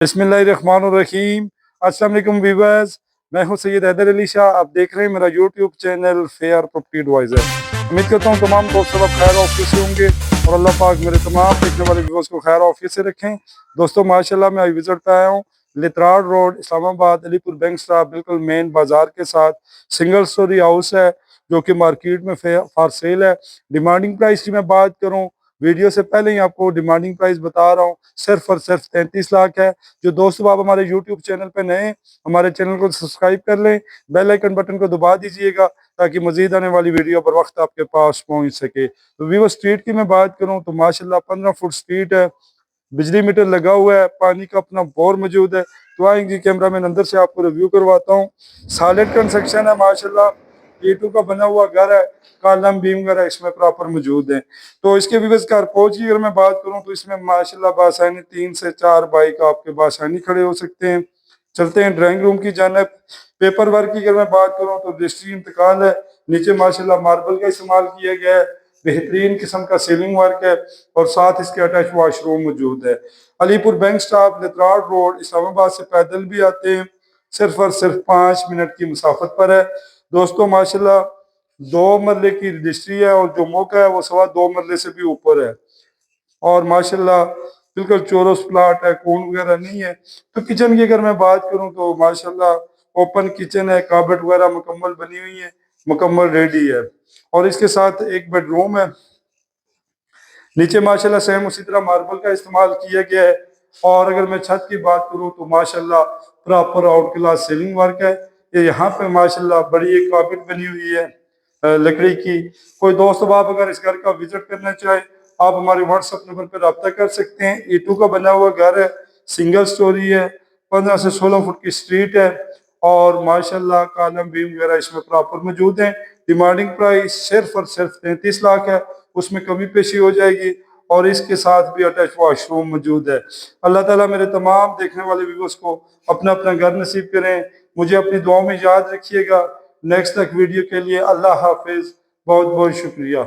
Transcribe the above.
बिस्मिल्लाहिर्रहमानिर्रहीम। अस्सलाम वालेकुम व्यूअर्स, मैं हूं सैयद हैदर अली शाह। आप देख रहे हैं मेरा YouTube channel fair property adviser. उम्मीद करता हूं तमाम दोस्त सब खैर ऑफिस से होंगे और अल्लाह पाक मेरे तमाम देखने वाले व्यूअर्स को खैर ऑफिस से रखें। दोस्तों माशाल्लाह मैं विजिट पे आया हूँ Lehtrar road Islamabad Alipur bank stop बिल्कुल मेन बाजार के साथ। सिंगल स्टोरी हाउस है जो कि मार्केट में फॉर सेल है। डिमांडिंग प्राइस की मैं बात करूँ, वीडियो से पहले ही आपको डिमांडिंग प्राइस बता रहा हूँ, सिर्फ और सिर्फ 33 लाख है। जो दोस्तों आप हमारे यूट्यूब चैनल पे नए, हमारे चैनल को सब्सक्राइब कर लें, बेल आइकन बटन को दबा दीजिएगा ताकि मजीद आने वाली वीडियो पर वक्त आपके पास पहुंच सके। तो वीवो स्ट्रीट की मैं बात करूं तो माशाल्लाह 15 फुट स्ट्रीट है, बिजली मीटर लगा हुआ है, पानी का अपना बोर मौजूद है। तो आएंगे कैमरा मैन अंदर से आपको रिव्यू करवाता हूँ। सॉलिड कंस्ट्रक्शन है माशाल्लाह, ईंटों का बना हुआ घर है, कॉलम बीम वगैरह इसमें प्रॉपर मौजूद है। तो इसके व्यूअर्स कारपोच की अगर मैं बात करूं तो इसमें माशाल्लाह बासानी 3 से 4 बाइक आपके बासानी खड़े हो सकते हैं। चलते हैं ड्राइंग रूम की जानब। पेपर वर्क की अगर मैं बात करूं तो रजिस्ट्री इंतकाल है, नीचे माशाल्लाह मार्बल का इस्तेमाल किया गया है, बेहतरीन किस्म का सीलिंग वर्क है और साथ इसके अटैच वॉशरूम मौजूद है। Alipur bank stop Lehtrar road Islamabad से पैदल भी आते हैं, सिर्फ और सिर्फ 5 मिनट की मुसाफत पर है। दोस्तों माशाल्लाह 2 मरले की रजिस्ट्री है और जो मौका है वो 2.25 मरले से भी ऊपर है और माशाल्लाह बिल्कुल चौरस प्लाट है, कौन वगैरह नहीं है। तो किचन की अगर मैं बात करूं तो माशाल्लाह ओपन किचन है, काबट वगैरह मुकम्मल बनी हुई है, मुकम्मल रेडी है और इसके साथ एक बेडरूम है। नीचे माशाल्लाह सेम उसी तरह मार्बल का इस्तेमाल किया गया है। और अगर मैं छत की बात करूं तो माशाल्लाह proper out class ceiling work है। ये यहाँ पे माशाल्लाह बड़ी एक कार्पेट बनी हुई है लकड़ी की। कोई दोस्त आप अगर इस घर का विजिट करना चाहे आप हमारे व्हाट्सएप नंबर पर रब्ता कर सकते हैं। ईटू का बना हुआ घर है, सिंगल स्टोरी है, 15 से 16 फुट की स्ट्रीट है और माशाल्लाह कॉलम बीम वगैरह इसमें प्रॉपर मौजूद है। डिमांडिंग प्राइस सिर्फ और सिर्फ 33 लाख है, उसमें कमी पेशी हो जाएगी और इसके साथ भी अटैच वॉशरूम मौजूद है। अल्लाह ताला मेरे तमाम देखने वाले व्यूअर्स को अपना अपना घर नसीब करें। मुझे अपनी दुआओं में याद रखिएगा। नेक्स्ट तक वीडियो के लिए अल्लाह हाफिज, बहुत बहुत शुक्रिया।